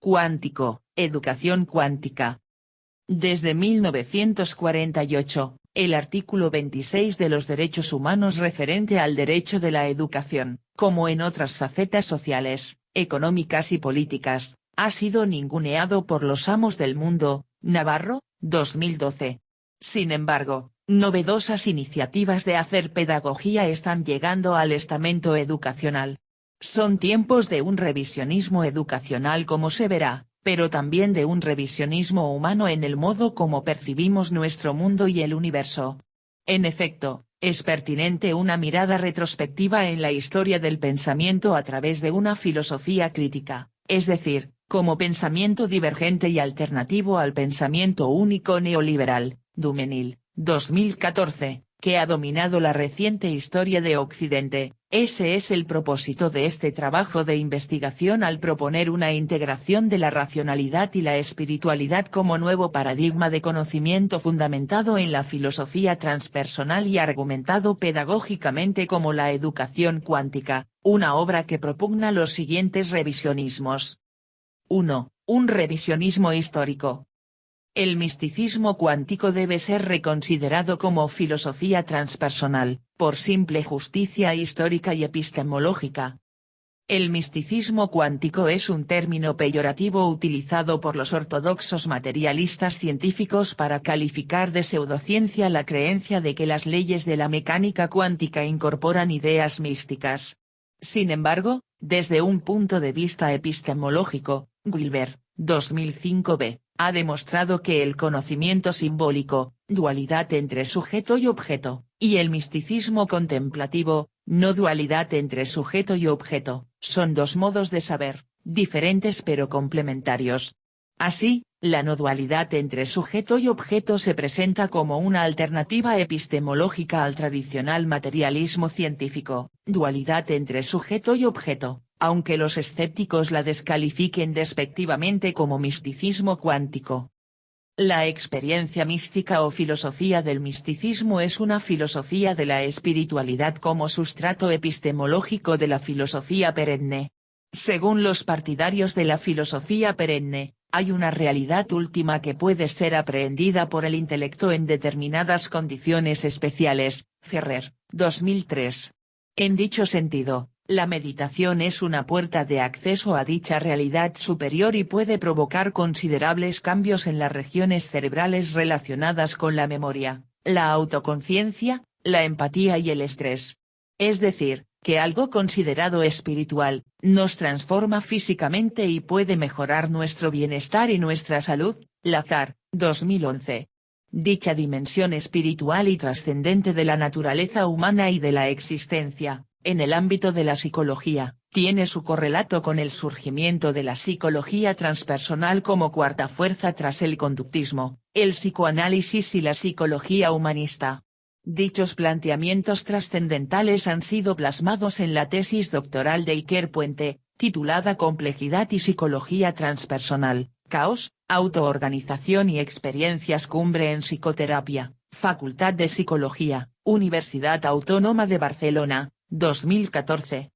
Cuántico, educación cuántica. Desde 1948, el artículo 26 de los Derechos Humanos referente al derecho de la educación, como en otras facetas sociales, económicas y políticas, ha sido ninguneado por los amos del mundo. Navarro, 2012. Sin embargo, novedosas iniciativas de hacer pedagogía están llegando al estamento educacional. Son tiempos de un revisionismo educacional como se verá, pero también de un revisionismo humano en el modo como percibimos nuestro mundo y el universo. En efecto, es pertinente una mirada retrospectiva en la historia del pensamiento a través de una filosofía crítica, es decir, como pensamiento divergente y alternativo al pensamiento único neoliberal, Dumenil, 2014, que ha dominado la reciente historia de Occidente. Ese es el propósito de este trabajo de investigación al proponer una integración de la racionalidad y la espiritualidad como nuevo paradigma de conocimiento fundamentado en la filosofía transpersonal y argumentado pedagógicamente como la educación cuántica, una obra que propugna los siguientes revisionismos. 1. Un revisionismo histórico. El misticismo cuántico debe ser reconsiderado como filosofía transpersonal, por simple justicia histórica y epistemológica. El misticismo cuántico es un término peyorativo utilizado por los ortodoxos materialistas científicos para calificar de pseudociencia la creencia de que las leyes de la mecánica cuántica incorporan ideas místicas. Sin embargo, desde un punto de vista epistemológico, Wilber, 2005b, ha demostrado que el conocimiento simbólico, dualidad entre sujeto y objeto, y el misticismo contemplativo, no dualidad entre sujeto y objeto, son dos modos de saber, diferentes pero complementarios. Así, la no dualidad entre sujeto y objeto se presenta como una alternativa epistemológica al tradicional materialismo científico, dualidad entre sujeto y objeto, aunque los escépticos la descalifiquen despectivamente como misticismo cuántico. La experiencia mística o filosofía del misticismo es una filosofía de la espiritualidad como sustrato epistemológico de la filosofía perenne. Según los partidarios de la filosofía perenne, hay una realidad última que puede ser aprehendida por el intelecto en determinadas condiciones especiales. Ferrer, 2003. En dicho sentido, la meditación es una puerta de acceso a dicha realidad superior y puede provocar considerables cambios en las regiones cerebrales relacionadas con la memoria, la autoconciencia, la empatía y el estrés. Es decir, que algo considerado espiritual, nos transforma físicamente y puede mejorar nuestro bienestar y nuestra salud. Lazar, 2011. Dicha dimensión espiritual y trascendente de la naturaleza humana y de la existencia, en el ámbito de la psicología, tiene su correlato con el surgimiento de la psicología transpersonal como cuarta fuerza tras el conductismo, el psicoanálisis y la psicología humanista. Dichos planteamientos trascendentales han sido plasmados en la tesis doctoral de Iker Puente, titulada Complejidad y psicología transpersonal, caos, autoorganización y experiencias cumbre en psicoterapia, Facultad de Psicología, Universidad Autónoma de Barcelona, 2014.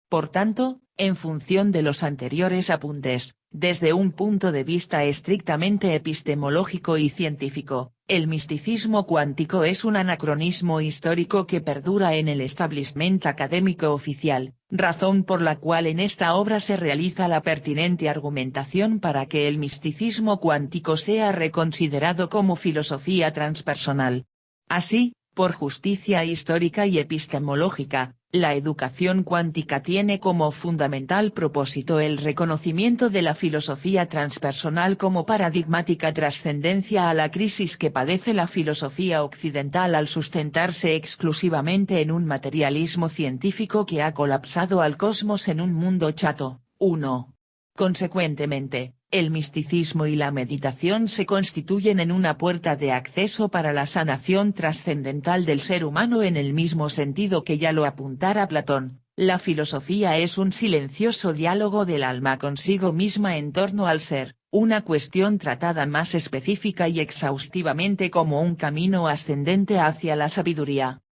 Por tanto, en función de los anteriores apuntes, desde un punto de vista estrictamente epistemológico y científico, el misticismo cuántico es un anacronismo histórico que perdura en el establishment académico oficial, razón por la cual en esta obra se realiza la pertinente argumentación para que el misticismo cuántico sea reconsiderado como filosofía transpersonal. Así, por justicia histórica y epistemológica, la educación cuántica tiene como fundamental propósito el reconocimiento de la filosofía transpersonal como paradigmática trascendencia a la crisis que padece la filosofía occidental al sustentarse exclusivamente en un materialismo científico que ha colapsado al cosmos en un mundo chato. 1. Consecuentemente, el misticismo y la meditación se constituyen en una puerta de acceso para la sanación trascendental del ser humano en el mismo sentido que ya lo apuntara Platón. La filosofía es un silencioso diálogo del alma consigo misma en torno al ser, una cuestión tratada más específica y exhaustivamente como un camino ascendente hacia la sabiduría.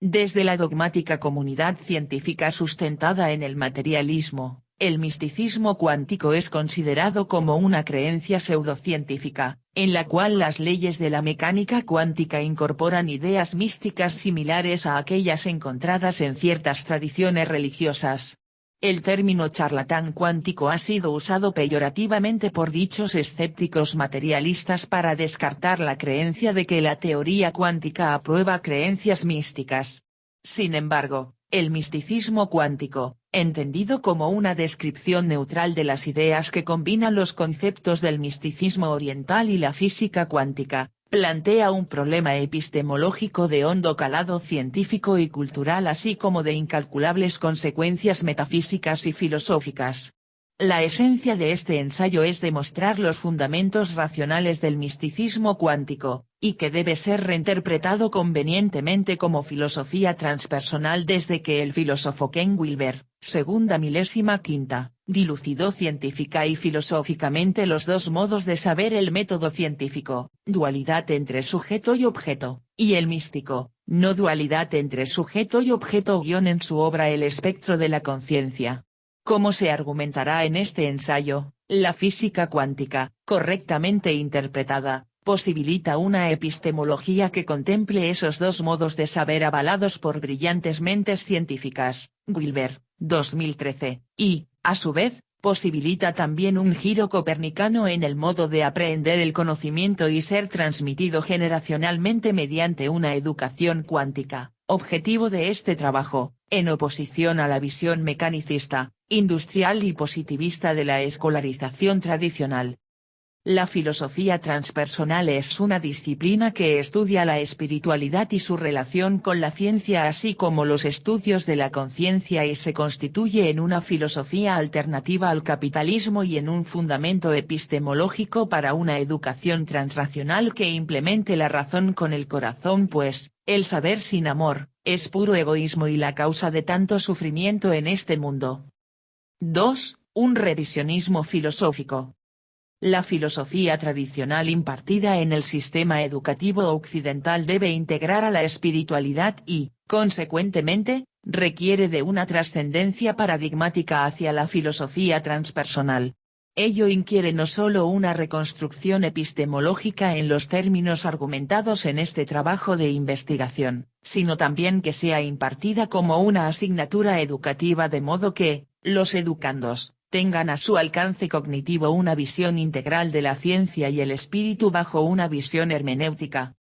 Desde la dogmática comunidad científica sustentada en el materialismo, El misticismo cuántico es considerado como una creencia pseudocientífica, en la cual las leyes de la mecánica cuántica incorporan ideas místicas similares a aquellas encontradas en ciertas tradiciones religiosas. El término charlatán cuántico ha sido usado peyorativamente por dichos escépticos materialistas para descartar la creencia de que la teoría cuántica aprueba creencias místicas. Sin embargo, el misticismo cuántico, entendido como una descripción neutral de las ideas que combinan los conceptos del misticismo oriental y la física cuántica, plantea un problema epistemológico de hondo calado científico y cultural así como de incalculables consecuencias metafísicas y filosóficas. La esencia de este ensayo es demostrar los fundamentos racionales del misticismo cuántico, y que debe ser reinterpretado convenientemente como filosofía transpersonal desde que el filósofo Ken Wilber, segunda milésima quinta, dilucidó científica y filosóficamente los dos modos de saber el método científico, dualidad entre sujeto y objeto, y el místico, no dualidad entre sujeto y objeto en su obra El espectro de la conciencia. Como se argumentará en este ensayo, la física cuántica, correctamente interpretada, posibilita una epistemología que contemple esos dos modos de saber avalados por brillantes mentes científicas, Wilber, 2013, y, a su vez, posibilita también un giro copernicano en el modo de aprehender el conocimiento y ser transmitido generacionalmente mediante una educación cuántica, objetivo de este trabajo, en oposición a la visión mecanicista, industrial y positivista de la escolarización tradicional. La filosofía transpersonal es una disciplina que estudia la espiritualidad y su relación con la ciencia así como los estudios de la conciencia y se constituye en una filosofía alternativa al capitalismo y en un fundamento epistemológico para una educación transracional que implemente la razón con el corazón pues, el saber sin amor, es puro egoísmo y la causa de tanto sufrimiento en este mundo. 2. Un revisionismo filosófico. La filosofía tradicional impartida en el sistema educativo occidental debe integrar a la espiritualidad y, consecuentemente, requiere de una trascendencia paradigmática hacia la filosofía transpersonal. Ello inquiere no solo una reconstrucción epistemológica en los términos argumentados en este trabajo de investigación, sino también que sea impartida como una asignatura educativa de modo que, los educandos, tengan a su alcance cognitivo una visión integral de la ciencia y el espíritu bajo una visión hermenéutica.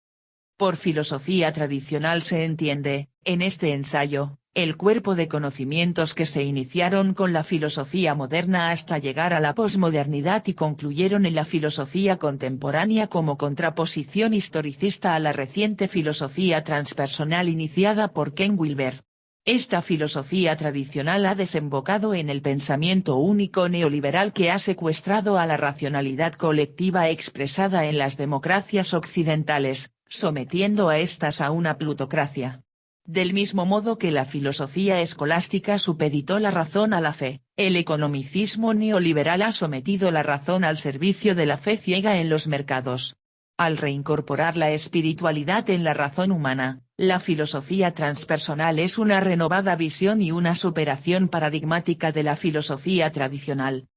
Por filosofía tradicional se entiende, en este ensayo, el cuerpo de conocimientos que se iniciaron con la filosofía moderna hasta llegar a la posmodernidad y concluyeron en la filosofía contemporánea como contraposición historicista a la reciente filosofía transpersonal iniciada por Ken Wilber. Esta filosofía tradicional ha desembocado en el pensamiento único neoliberal que ha secuestrado a la racionalidad colectiva expresada en las democracias occidentales, sometiendo a estas a una plutocracia. Del mismo modo que la filosofía escolástica supeditó la razón a la fe, el economicismo neoliberal ha sometido la razón al servicio de la fe ciega en los mercados. Al reincorporar la espiritualidad en la razón humana, la filosofía transpersonal es una renovada visión y una superación paradigmática de la filosofía tradicional.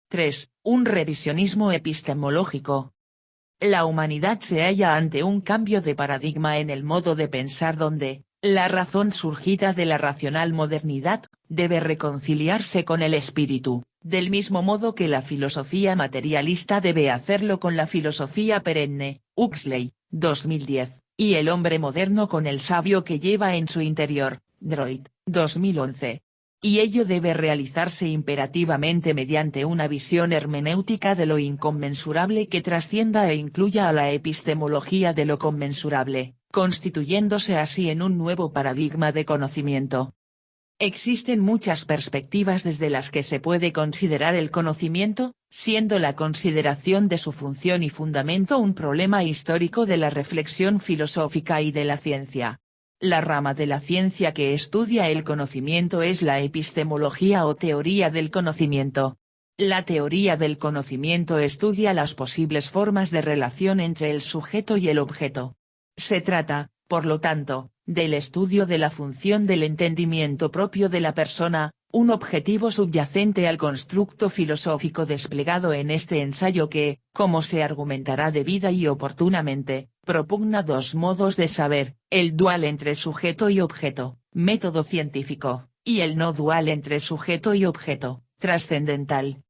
3. Un revisionismo epistemológico. La humanidad se halla ante un cambio de paradigma en el modo de pensar donde, la razón surgida de la racional modernidad, debe reconciliarse con el espíritu, del mismo modo que la filosofía materialista debe hacerlo con la filosofía perenne, Huxley, 2010, y el hombre moderno con el sabio que lleva en su interior, Droit, 2011. Y ello debe realizarse imperativamente mediante una visión hermenéutica de lo inconmensurable que trascienda e incluya a la epistemología de lo conmensurable, constituyéndose así en un nuevo paradigma de conocimiento. Existen muchas perspectivas desde las que se puede considerar el conocimiento, siendo la consideración de su función y fundamento un problema histórico de la reflexión filosófica y de la ciencia. La rama de la ciencia que estudia el conocimiento es la epistemología o teoría del conocimiento. La teoría del conocimiento estudia las posibles formas de relación entre el sujeto y el objeto. Se trata, por lo tanto, del estudio de la función del entendimiento propio de la persona, un objetivo subyacente al constructo filosófico desplegado en este ensayo que, como se argumentará debida y oportunamente, propugna dos modos de saber, el dual entre sujeto y objeto, método científico, y el no dual entre sujeto y objeto, trascendental.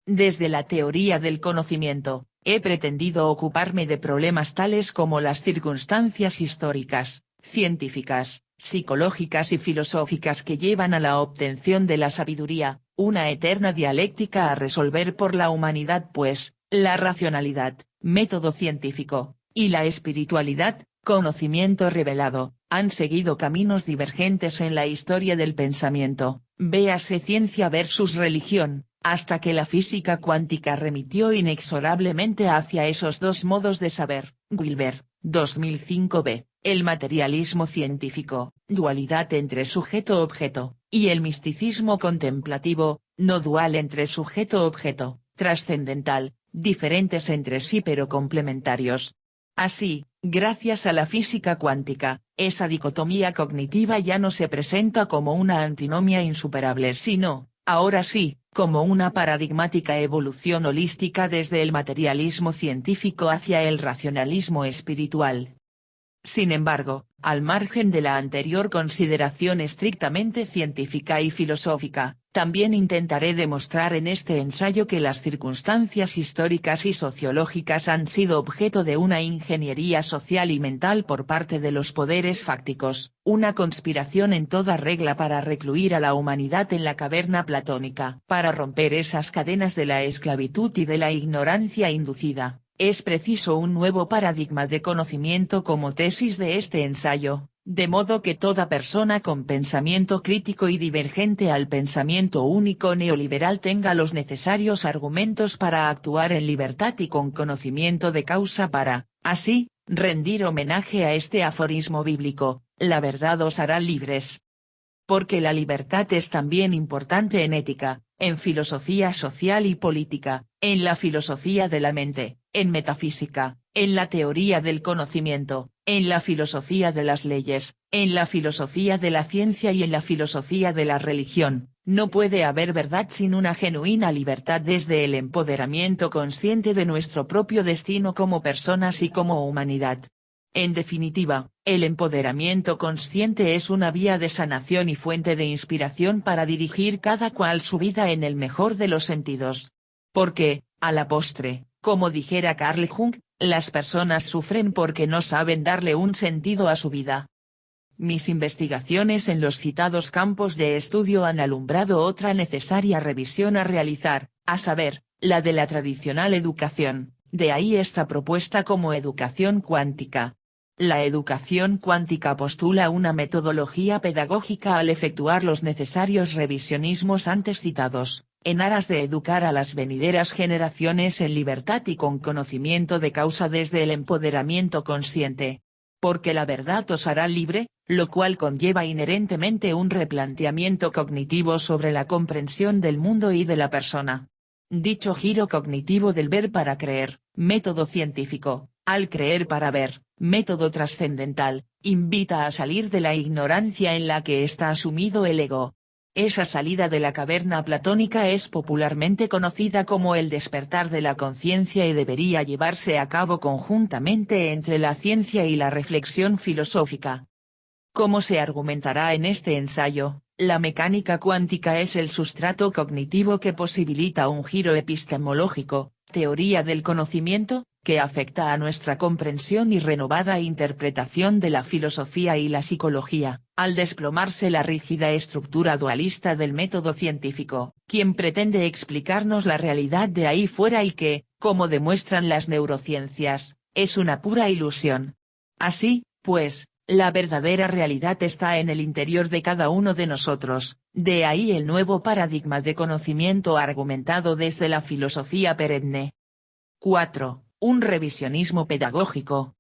Desde la teoría del conocimiento, he pretendido ocuparme de problemas tales como las circunstancias históricas, científicas, psicológicas y filosóficas que llevan a la obtención de la sabiduría, una eterna dialéctica a resolver por la humanidad pues, la racionalidad, método científico, y la espiritualidad, conocimiento revelado, han seguido caminos divergentes en la historia del pensamiento, véase ciencia versus religión, hasta que la física cuántica remitió inexorablemente hacia esos dos modos de saber. Wilber, 2005 b. El materialismo científico, dualidad entre sujeto-objeto, y el misticismo contemplativo, no dual entre sujeto-objeto, trascendental, diferentes entre sí pero complementarios. Así, gracias a la física cuántica, esa dicotomía cognitiva ya no se presenta como una antinomia insuperable sino, ahora sí, como una paradigmática evolución holística desde el materialismo científico hacia el racionalismo espiritual. Sin embargo, al margen de la anterior consideración estrictamente científica y filosófica, también intentaré demostrar en este ensayo que las circunstancias históricas y sociológicas han sido objeto de una ingeniería social y mental por parte de los poderes fácticos, una conspiración en toda regla para recluir a la humanidad en la caverna platónica. Para romper esas cadenas de la esclavitud y de la ignorancia inducida, es preciso un nuevo paradigma de conocimiento como tesis de este ensayo, de modo que toda persona con pensamiento crítico y divergente al pensamiento único neoliberal tenga los necesarios argumentos para actuar en libertad y con conocimiento de causa para, así, rendir homenaje a este aforismo bíblico, la verdad os hará libres. Porque la libertad es también importante en ética, en filosofía social y política, en la filosofía de la mente, en metafísica, en la teoría del conocimiento, en la filosofía de las leyes, en la filosofía de la ciencia y en la filosofía de la religión. No puede haber verdad sin una genuina libertad desde el empoderamiento consciente de nuestro propio destino como personas y como humanidad. En definitiva, el empoderamiento consciente es una vía de sanación y fuente de inspiración para dirigir cada cual su vida en el mejor de los sentidos. Porque, a la postre, como dijera Carl Jung, las personas sufren porque no saben darle un sentido a su vida. Mis investigaciones en los citados campos de estudio han alumbrado otra necesaria revisión a realizar, a saber, la de la tradicional educación, de ahí esta propuesta como educación cuántica. La educación cuántica postula una metodología pedagógica al efectuar los necesarios revisionismos antes citados, en aras de educar a las venideras generaciones en libertad y con conocimiento de causa desde el empoderamiento consciente. Porque la verdad os hará libre, lo cual conlleva inherentemente un replanteamiento cognitivo sobre la comprensión del mundo y de la persona. Dicho giro cognitivo del ver para creer, método científico, al creer para ver, método trascendental, invita a salir de la ignorancia en la que está asumido el ego. Esa salida de la caverna platónica es popularmente conocida como el despertar de la conciencia y debería llevarse a cabo conjuntamente entre la ciencia y la reflexión filosófica. Como se argumentará en este ensayo, la mecánica cuántica es el sustrato cognitivo que posibilita un giro epistemológico, teoría del conocimiento, que afecta a nuestra comprensión y renovada interpretación de la filosofía y la psicología, al desplomarse la rígida estructura dualista del método científico, quien pretende explicarnos la realidad de ahí fuera y que, como demuestran las neurociencias, es una pura ilusión. Así, pues, la verdadera realidad está en el interior de cada uno de nosotros, de ahí el nuevo paradigma de conocimiento argumentado desde la filosofía perenne. 4. Un revisionismo pedagógico.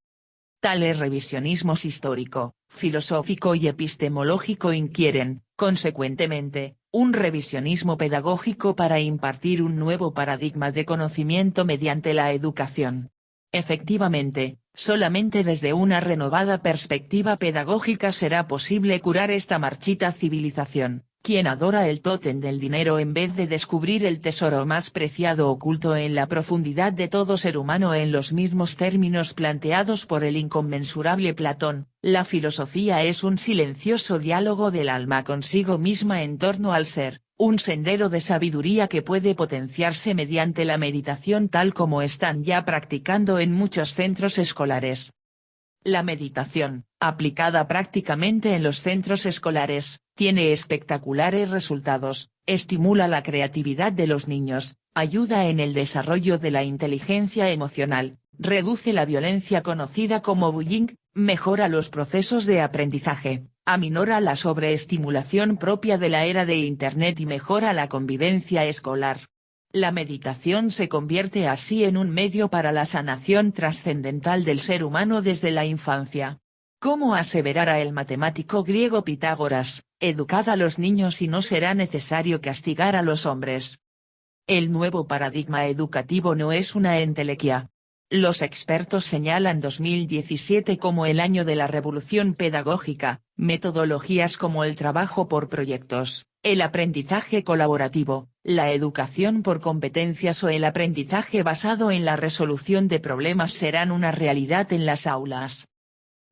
Tales revisionismos histórico, filosófico y epistemológico inquieren, consecuentemente, un revisionismo pedagógico para impartir un nuevo paradigma de conocimiento mediante la educación. Efectivamente, solamente desde una renovada perspectiva pedagógica será posible curar esta marchita civilización, quien adora el tótem del dinero en vez de descubrir el tesoro más preciado oculto en la profundidad de todo ser humano en los mismos términos planteados por el inconmensurable Platón. La filosofía es un silencioso diálogo del alma consigo misma en torno al ser, un sendero de sabiduría que puede potenciarse mediante la meditación tal como están ya practicando en muchos centros escolares. La meditación, aplicada prácticamente en los centros escolares, tiene espectaculares resultados, estimula la creatividad de los niños, ayuda en el desarrollo de la inteligencia emocional, reduce la violencia conocida como bullying, mejora los procesos de aprendizaje, aminora la sobreestimulación propia de la era de Internet y mejora la convivencia escolar. La meditación se convierte así en un medio para la sanación trascendental del ser humano desde la infancia. Como aseverara el matemático griego Pitágoras, educad a los niños y no será necesario castigar a los hombres. El nuevo paradigma educativo no es una entelequia. Los expertos señalan 2017 como el año de la revolución pedagógica, metodologías como el trabajo por proyectos, el aprendizaje colaborativo, la educación por competencias o el aprendizaje basado en la resolución de problemas serán una realidad en las aulas.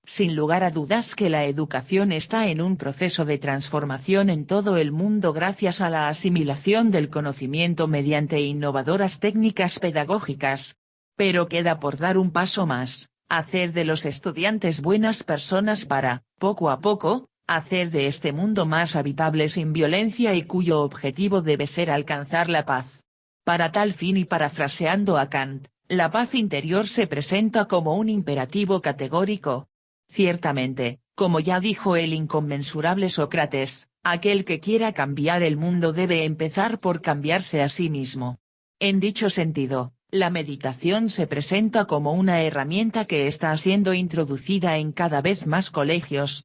Sin lugar a dudas que la educación está en un proceso de transformación en todo el mundo gracias a la asimilación del conocimiento mediante innovadoras técnicas pedagógicas. Pero queda por dar un paso más, hacer de los estudiantes buenas personas para, poco a poco, hacer de este mundo más habitable sin violencia y cuyo objetivo debe ser alcanzar la paz. Para tal fin y parafraseando a Kant, la paz interior se presenta como un imperativo categórico. Ciertamente, como ya dijo el inconmensurable Sócrates, aquel que quiera cambiar el mundo debe empezar por cambiarse a sí mismo. En dicho sentido, la meditación se presenta como una herramienta que está siendo introducida en cada vez más colegios.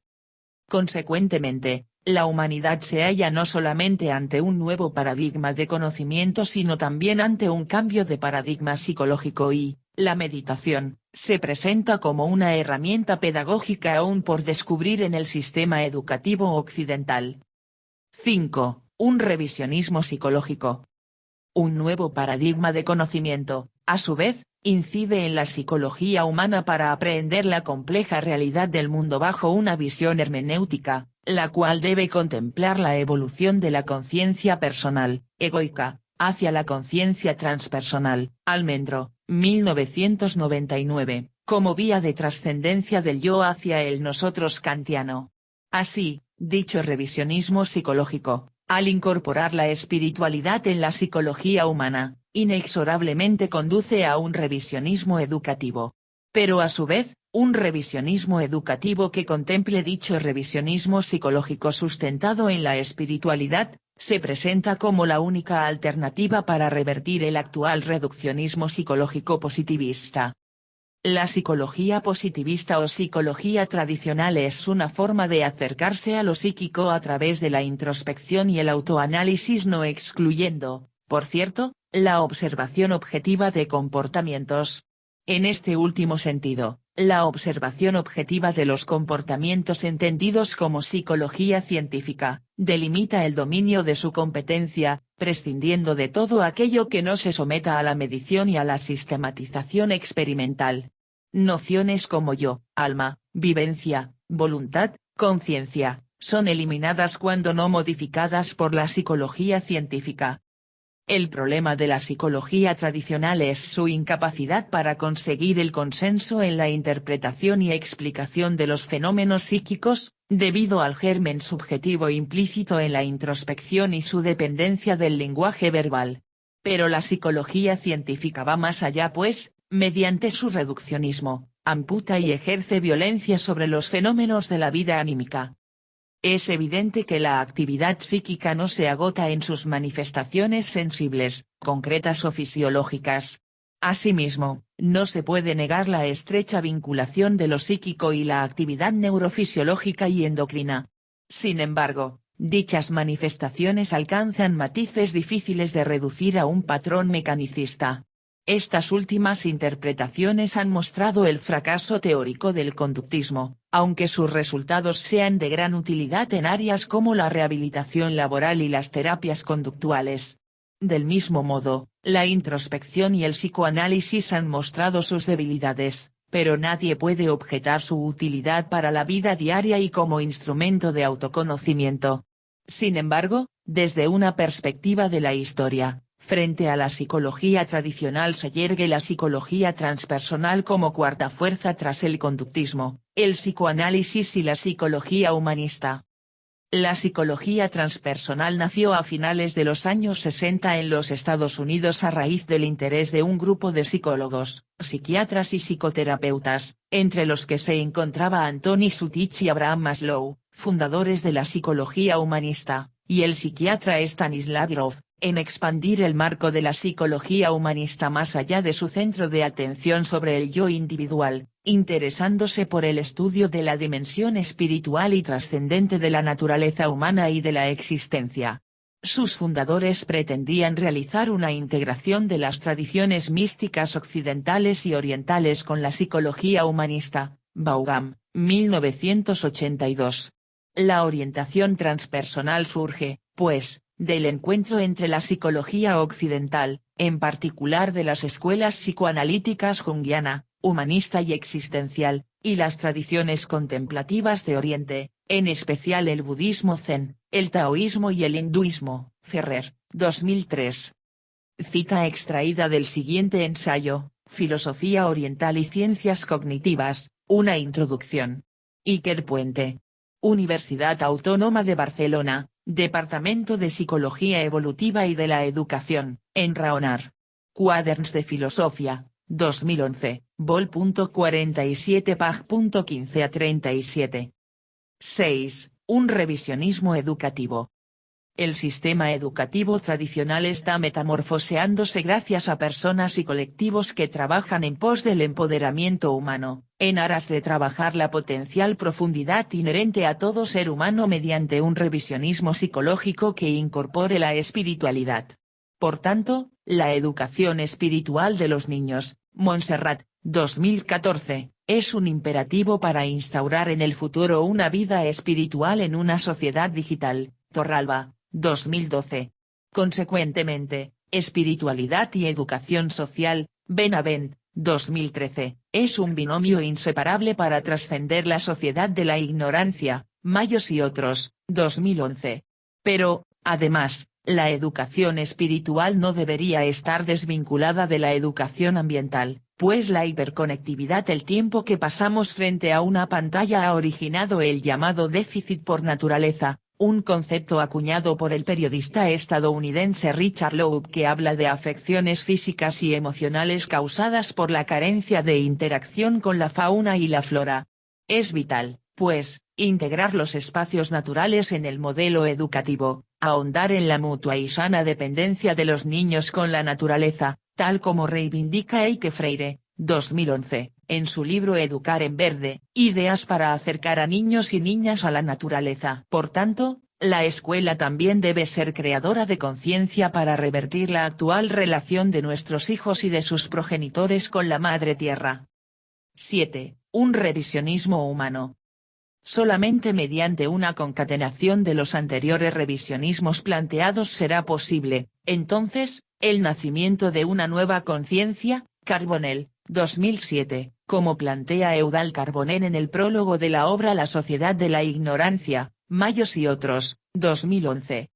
Consecuentemente, la humanidad se halla no solamente ante un nuevo paradigma de conocimiento sino también ante un cambio de paradigma psicológico y, la meditación, se presenta como una herramienta pedagógica aún por descubrir en el sistema educativo occidental. 5. Un revisionismo psicológico. Un nuevo paradigma de conocimiento, a su vez, incide en la psicología humana para aprehender la compleja realidad del mundo bajo una visión hermenéutica, la cual debe contemplar la evolución de la conciencia personal, egoica, hacia la conciencia transpersonal. Almendro, 1999, como vía de trascendencia del yo hacia el nosotros kantiano. Así, dicho revisionismo psicológico, al incorporar la espiritualidad en la psicología humana, inexorablemente conduce a un revisionismo educativo. Pero a su vez, un revisionismo educativo que contemple dicho revisionismo psicológico sustentado en la espiritualidad, se presenta como la única alternativa para revertir el actual reduccionismo psicológico positivista. La psicología positivista o psicología tradicional es una forma de acercarse a lo psíquico a través de la introspección y el autoanálisis no excluyendo, por cierto, la observación objetiva de comportamientos. En este último sentido, la observación objetiva de los comportamientos entendidos como psicología científica, delimita el dominio de su competencia, prescindiendo de todo aquello que no se someta a la medición y a la sistematización experimental. Nociones como yo, alma, vivencia, voluntad, conciencia, son eliminadas cuando no modificadas por la psicología científica. El problema de la psicología tradicional es su incapacidad para conseguir el consenso en la interpretación y explicación de los fenómenos psíquicos, debido al germen subjetivo implícito en la introspección y su dependencia del lenguaje verbal. Pero la psicología científica va más allá pues, mediante su reduccionismo, amputa y ejerce violencia sobre los fenómenos de la vida anímica. Es evidente que la actividad psíquica no se agota en sus manifestaciones sensibles, concretas o fisiológicas. Asimismo, no se puede negar la estrecha vinculación de lo psíquico y la actividad neurofisiológica y endocrina. Sin embargo, dichas manifestaciones alcanzan matices difíciles de reducir a un patrón mecanicista. Estas últimas interpretaciones han mostrado el fracaso teórico del conductismo, aunque sus resultados sean de gran utilidad en áreas como la rehabilitación laboral y las terapias conductuales. Del mismo modo, la introspección y el psicoanálisis han mostrado sus debilidades, pero nadie puede objetar su utilidad para la vida diaria y como instrumento de autoconocimiento. Sin embargo, desde una perspectiva de la historia, frente a la psicología tradicional se yergue la psicología transpersonal como cuarta fuerza tras el conductismo, el psicoanálisis y la psicología humanista. La psicología transpersonal nació a finales de los años 60 en los Estados Unidos a raíz del interés de un grupo de psicólogos, psiquiatras y psicoterapeutas, entre los que se encontraba Anthony Sutich y Abraham Maslow, fundadores de la psicología humanista, y el psiquiatra Stanislav Grof, en expandir el marco de la psicología humanista más allá de su centro de atención sobre el yo individual, interesándose por el estudio de la dimensión espiritual y trascendente de la naturaleza humana y de la existencia. Sus fundadores pretendían realizar una integración de las tradiciones místicas occidentales y orientales con la psicología humanista. Vaughan, 1982. La orientación transpersonal surge, pues, del encuentro entre la psicología occidental, en particular de las escuelas psicoanalíticas junguiana, humanista y existencial, y las tradiciones contemplativas de Oriente, en especial el budismo zen, el taoísmo y el hinduismo. Ferrer, 2003. Cita extraída del siguiente ensayo, Filosofía Oriental y Ciencias Cognitivas, una introducción. Iker Puente. Universidad Autónoma de Barcelona, Departamento de Psicología Evolutiva y de la Educación, Enraonar. Quaderns de Filosofia, 2011, vol.47 pag.15 a 37. 6. Un revisionismo educativo. El sistema educativo tradicional está metamorfoseándose gracias a personas y colectivos que trabajan en pos del empoderamiento humano, en aras de trabajar la potencial profundidad inherente a todo ser humano mediante un revisionismo psicológico que incorpore la espiritualidad. Por tanto, la educación espiritual de los niños, Montserrat, 2014, es un imperativo para instaurar en el futuro una vida espiritual en una sociedad digital. Torralba, 2012. Consecuentemente, espiritualidad y educación social, Benavent, 2013, es un binomio inseparable para trascender la sociedad de la ignorancia, Mayos y otros, 2011. Pero, además, la educación espiritual no debería estar desvinculada de la educación ambiental, pues la hiperconectividad el tiempo que pasamos frente a una pantalla ha originado el llamado déficit por naturaleza, un concepto acuñado por el periodista estadounidense Richard Loeb que habla de afecciones físicas y emocionales causadas por la carencia de interacción con la fauna y la flora. Es vital, pues, integrar los espacios naturales en el modelo educativo, ahondar en la mutua y sana dependencia de los niños con la naturaleza, tal como reivindica Eike Freire, 2011, en su libro Educar en Verde, ideas para acercar a niños y niñas a la naturaleza. Por tanto, la escuela también debe ser creadora de conciencia para revertir la actual relación de nuestros hijos y de sus progenitores con la madre tierra. 7. Un revisionismo humano. Solamente mediante una concatenación de los anteriores revisionismos planteados será posible, entonces, el nacimiento de una nueva conciencia. Carbonell, 2007, como plantea Eudald Carbonell en el prólogo de la obra La sociedad de la ignorancia, Mayos y otros, 2011.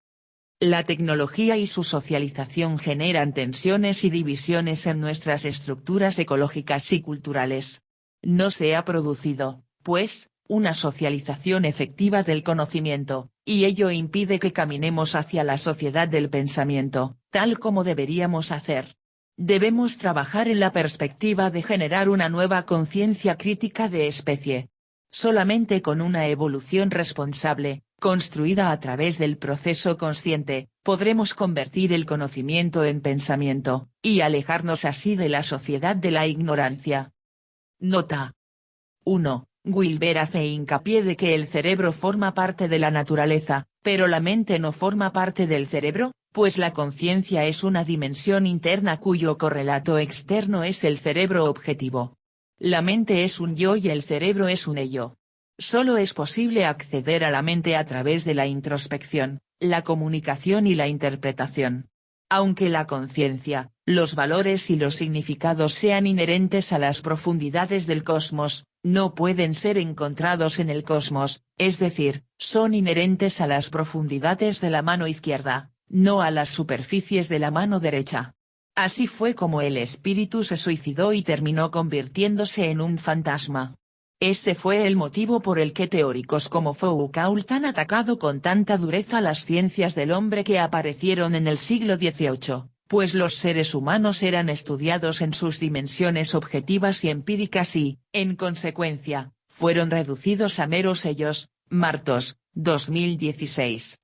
La tecnología y su socialización generan tensiones y divisiones en nuestras estructuras ecológicas y culturales. No se ha producido, pues, una socialización efectiva del conocimiento, y ello impide que caminemos hacia la sociedad del pensamiento, tal como deberíamos hacer. Debemos trabajar en la perspectiva de generar una nueva conciencia crítica de especie. Solamente con una evolución responsable, construida a través del proceso consciente, podremos convertir el conocimiento en pensamiento, y alejarnos así de la sociedad de la ignorancia. Nota. 1. Wilber hace hincapié de que el cerebro forma parte de la naturaleza, pero la mente no forma parte del cerebro, pues la conciencia es una dimensión interna cuyo correlato externo es el cerebro objetivo. La mente es un yo y el cerebro es un ello. Solo es posible acceder a la mente a través de la introspección, la comunicación y la interpretación. Aunque la conciencia, los valores y los significados sean inherentes a las profundidades del cosmos, no pueden ser encontrados en el cosmos, es decir, son inherentes a las profundidades de la mano izquierda, no a las superficies de la mano derecha. Así fue como el espíritu se suicidó y terminó convirtiéndose en un fantasma. Ese fue el motivo por el que teóricos como Foucault han atacado con tanta dureza las ciencias del hombre que aparecieron en el siglo XVIII, pues los seres humanos eran estudiados en sus dimensiones objetivas y empíricas y, en consecuencia, fueron reducidos a meros sellos. Martos, 2016.